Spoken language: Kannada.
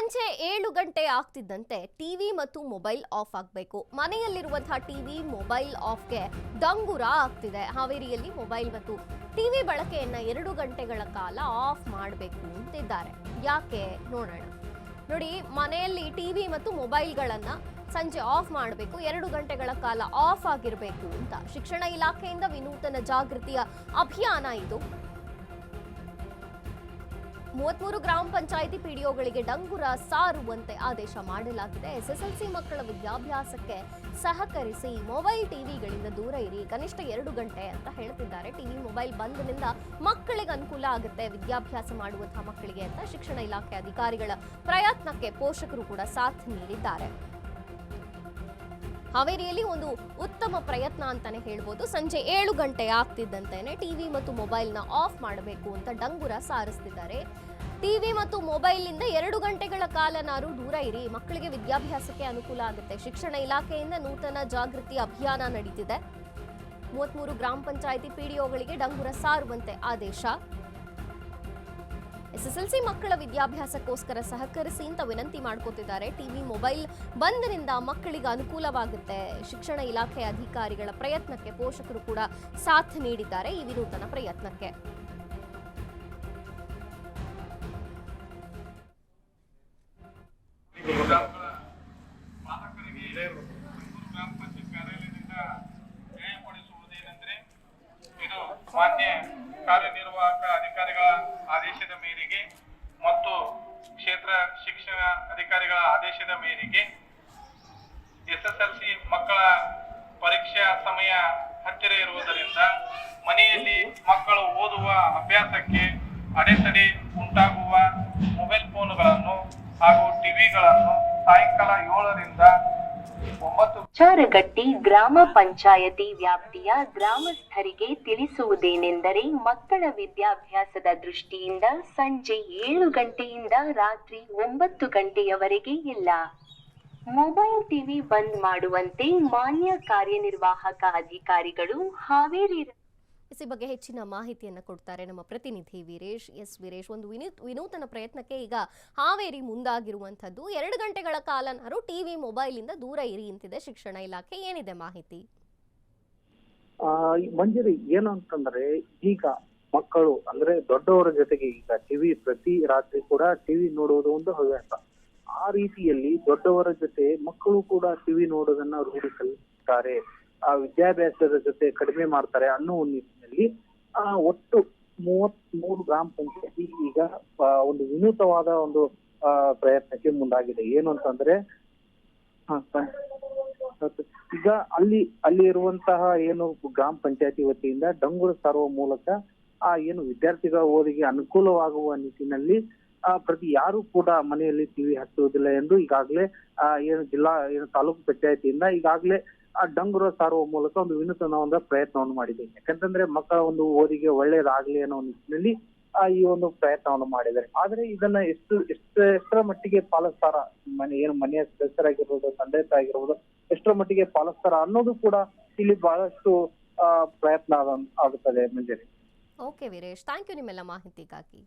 ಸಂಜೆ 7 ಗಂಟೆ ಆಗ್ತಿದ್ದಂತೆ ಟಿವಿ ಮತ್ತು ಮೊಬೈಲ್ ಆಫ್ ಆಗಬೇಕು. ಮನೆಯಲ್ಲಿರುವಂತಹ ಟಿವಿ ಮೊಬೈಲ್ ಆಫ್ಗೆ ಡಂಗುರ ಆಗ್ತಿದೆ. ಹಾವೇರಿಯಲ್ಲಿ ಮೊಬೈಲ್ ಮತ್ತು ಟಿವಿ ಬಳಕೆಯನ್ನ 2 ಗಂಟೆಗಳ ಕಾಲ ಆಫ್ ಮಾಡಬೇಕು ಅಂತಿದ್ದಾರೆ. ಯಾಕೆ ನೋಡೋಣ. ನೋಡಿ, ಮನೆಯಲ್ಲಿ ಟಿವಿ ಮತ್ತು ಮೊಬೈಲ್ಗಳನ್ನ ಸಂಜೆ ಆಫ್ ಮಾಡಬೇಕು, 2 ಗಂಟೆಗಳ ಕಾಲ ಆಫ್ ಆಗಿರಬೇಕು ಅಂತ ಶಿಕ್ಷಣ ಇಲಾಖೆಯಿಂದ ವಿನೂತನ ಜಾಗೃತಿಯ ಅಭಿಯಾನ ಇದು. 33 ಗ್ರಾಮ ಪಂಚಾಯಿತಿ ಪಿಡಿಒಗಳಿಗೆ ಡಂಗುರ ಸಾರುವಂತೆ ಆದೇಶ ಮಾಡಲಾಗಿದೆ. ಎಸ್ಎಸ್ಎಲ್ಸಿ ಮಕ್ಕಳ ವಿದ್ಯಾಭ್ಯಾಸಕ್ಕೆ ಸಹಕರಿಸಿ, ಮೊಬೈಲ್ ಟಿವಿಗಳಿಂದ ದೂರ ಇರಿ, ಕನಿಷ್ಠ 2 ಗಂಟೆ ಅಂತ ಹೇಳ್ತಿದ್ದಾರೆ. ಟಿವಿ ಮೊಬೈಲ್ ಬಂದ್ನಿಂದ ಮಕ್ಕಳಿಗೆ ಅನುಕೂಲ ಆಗುತ್ತೆ, ವಿದ್ಯಾಭ್ಯಾಸ ಮಾಡುವಂತಹ ಮಕ್ಕಳಿಗೆ ಅಂತ ಶಿಕ್ಷಣ ಇಲಾಖೆ ಅಧಿಕಾರಿಗಳ ಪ್ರಯತ್ನಕ್ಕೆ ಪೋಷಕರು ಕೂಡ ಸಾಥ್ ನೀಡಿದ್ದಾರೆ. ಹಾವೇರಿಯಲ್ಲಿ ಒಂದು ಉತ್ತಮ ಪ್ರಯತ್ನ ಅಂತಾನೆ ಹೇಳ್ಬೋದು. ಸಂಜೆ 7 ಗಂಟೆ ಆಗ್ತಿದ್ದಂತೆಯೇ ಟಿವಿ ಮತ್ತು ಮೊಬೈಲ್ನ ಆಫ್ ಮಾಡಬೇಕು ಅಂತ ಡಂಗುರ ಸಾರಿಸ್ತಿದ್ದಾರೆ. ಟಿವಿ ಮತ್ತು ಮೊಬೈಲ್ನಿಂದ 2 ಗಂಟೆಗಳ ಕಾಲನಾರು ದೂರ ಇರಿ, ಮಕ್ಕಳಿಗೆ ವಿದ್ಯಾಭ್ಯಾಸಕ್ಕೆ ಅನುಕೂಲ ಆಗುತ್ತೆ. ಶಿಕ್ಷಣ ಇಲಾಖೆಯಿಂದ ನೂತನ ಜಾಗೃತಿ ಅಭಿಯಾನ ನಡೀತಿದೆ. 33 ಗ್ರಾಮ ಪಂಚಾಯಿತಿ ಪಿಡಿಒಗಳಿಗೆ ಡಂಗುರ ಸಾರುವಂತೆ ಆದೇಶ. ಎಸ್ಎಸ್ಎಲ್ಸಿ ಮಕ್ಕಳ ವಿದ್ಯಾಭ್ಯಾಸಕ್ಕೋಸ್ಕರ ಸಹಕರಿಸಿ ಅಂತ ವಿನಂತಿ ಮಾಡ್ಕೋತಿದ್ದಾರೆ. ಟಿವಿ ಮೊಬೈಲ್ ಬಂದ್ನಿಂದ ಮಕ್ಕಳಿಗೆ ಅನುಕೂಲವಾಗುತ್ತೆ. ಶಿಕ್ಷಣ ಇಲಾಖೆ ಅಧಿಕಾರಿಗಳ ಪ್ರಯತ್ನಕ್ಕೆ ಪೋಷಕರು ಕೂಡ ಸಾಥ್ ನೀಡಿದ್ದಾರೆ. ಈ ವಿನೂತನ ಪ್ರಯತ್ನಕ್ಕೆ ಮಾನ್ಯ ಕಾರ್ಯನಿರ್ವಾಹಕ ಅಧಿಕಾರಿಗಳ ಆದೇಶದ ಮೇರೆಗೆ ಮತ್ತು ಕ್ಷೇತ್ರ ಶಿಕ್ಷಣ ಅಧಿಕಾರಿಗಳ ಆದೇಶದ ಮೇರೆಗೆ ಎಸ್ಎಸ್ಎಲ್ಸಿ ಮಕ್ಕಳ ಪರೀಕ್ಷಾ ಸಮಯ ಹತ್ತಿರ ಇರುವುದರಿಂದ ಮನೆಯಲ್ಲಿ ಮಕ್ಕಳು ಓದುವ ಅಭ್ಯಾಸಕ್ಕೆ ಅಡೆತಡೆ ಉಂಟಾಗುವ ಮೊಬೈಲ್ ಫೋನ್ಗಳನ್ನು ಹಾಗೂ ಟಿವಿಗಳನ್ನು ಸಾಯಂಕಾಲ 7ರಿಂದ 9 ಚಾರಗಟ್ಟಿ ಗ್ರಾಮ ಪಂಚಾಯತಿ ವ್ಯಾಪ್ತಿಯ ಗ್ರಾಮಸ್ಥರಿಗೆ ತಿಳಿಸುವುದೇನೆಂದರೆ, ಮಕ್ಕಳ ವಿದ್ಯಾಭ್ಯಾಸದ ದೃಷ್ಟಿಯಿಂದ ಸಂಜೆ 7 ಗಂಟೆಯಿಂದ ರಾತ್ರಿ 9 ಗಂಟೆಯವರೆಗೆ ಎಲ್ಲ ಮೊಬೈಲ್ ಟಿವಿ ಬಂದ್ ಮಾಡುವಂತೆ ಮಾನ್ಯ ಕಾರ್ಯನಿರ್ವಾಹಕ ಅಧಿಕಾರಿಗಳು ಹಾವೇರಿ ಈ ಬಗ್ಗೆ ಹೆಚ್ಚಿನ ಮಾಹಿತಿಯನ್ನು ಕೊಡ್ತಾರೆ ನಮ್ಮ ಪ್ರತಿನಿಧಿ ವೀರೇಶ್. ವೀರೇಶ್, ಒಂದು ವಿನೂತನ ಪ್ರಯತ್ನಕ್ಕೆ ಈಗ ಹಾವೇರಿ ಮುಂದಾಗಿರುವಂಥದ್ದು. 2 ಗಂಟೆಗಳ ಕಾಲನಾರು ಟಿವಿ ಮೊಬೈಲ್ ಇಂದ ದೂರ ಇರಿ ಅಂತಿದೆ ಶಿಕ್ಷಣ ಇಲಾಖೆ. ಏನಿದೆ ಮಾಹಿತಿ? ಮಂಜರಿ, ಏನು ಅಂತಂದ್ರೆ ಈಗ ಮಕ್ಕಳು ಅಂದ್ರೆ ದೊಡ್ಡವರ ಜೊತೆಗೆ ಈಗ ಟಿವಿ ಪ್ರತಿ ರಾತ್ರಿ ಕೂಡ ಟಿವಿ ನೋಡುವುದು ಒಂದು ಹವ್ಯಾಸ. ಆ ರೀತಿಯಲ್ಲಿ ದೊಡ್ಡವರ ಜೊತೆ ಮಕ್ಕಳು ಕೂಡ ಟಿವಿ ನೋಡೋದನ್ನ ರೂಢಿಸಲಿದ್ದಾರೆ. ವಿದ್ಯಾಭ್ಯಾಸದ ಜೊತೆ ಕಡಿಮೆ ಮಾಡ್ತಾರೆ ಅನ್ನೋ ಒಂದು ನಿಟ್ಟಿನಲ್ಲಿ ಒಟ್ಟು 33 ಗ್ರಾಮ ಪಂಚಾಯತಿ ಈಗ ಒಂದು ವಿನೂತವಾದ ಒಂದು ಪ್ರಯತ್ನಕ್ಕೆ ಮುಂದಾಗಿದೆ. ಏನು ಅಂತಂದ್ರೆ ಈಗ ಅಲ್ಲಿ ಇರುವಂತಹ ಏನು ಗ್ರಾಮ ಪಂಚಾಯತಿ ವತಿಯಿಂದ ಡಂಗುರ ಸಾರುವ ಮೂಲಕ ಏನು ವಿದ್ಯಾರ್ಥಿಗಳ ಓದಿಗೆ ಅನುಕೂಲವಾಗುವ ನಿಟ್ಟಿನಲ್ಲಿ ಪ್ರತಿ ಯಾರು ಕೂಡ ಮನೆಯಲ್ಲಿ ಟಿವಿ ಹಚ್ಚುವುದಿಲ್ಲ ಎಂದು ಈಗಾಗಲೇ ಏನು ತಾಲೂಕು ಪಂಚಾಯತಿಯಿಂದ ಈಗಾಗಲೇ ಡಂಗುರ ಸಾರುವ ಮೂಲಕ ಒಂದು ವಿನೂತನ ಪ್ರಯತ್ನವನ್ನು ಮಾಡಿದೆ. ಯಾಕಂತಂದ್ರೆ ಮಕ್ಕಳ ಒಂದು ಓದಿಗೆ ಒಳ್ಳೇದಾಗ್ಲಿ ಅನ್ನೋ ನಿಟ್ಟಿನಲ್ಲಿ ಈ ಒಂದು ಪ್ರಯತ್ನವನ್ನು ಮಾಡಿದ್ದಾರೆ. ಆದ್ರೆ ಇದನ್ನ ಎಷ್ಟರ ಮಟ್ಟಿಗೆ ಪಾಲಿಸ್ತಾರ, ಮನೆಯ ಸದಸ್ಯರಾಗಿರ್ಬೋದು, ತಂದೆ ತಾಯಿಗಿರ್ಬೋದು, ಎಷ್ಟರ ಮಟ್ಟಿಗೆ ಪಾಲಿಸ್ತಾರ ಅನ್ನೋದು ಕೂಡ ಇಲ್ಲಿ ಬಹಳಷ್ಟು ಪ್ರಯತ್ನ ಆಗುತ್ತದೆ. ಮಂಜರಿ. ಓಕೆ ವೀರೇಶ್, ಥ್ಯಾಂಕ್ ಯು ನಿಮ್ಮೆಲ್ಲ ಮಾಹಿತಿಗಾಗಿ.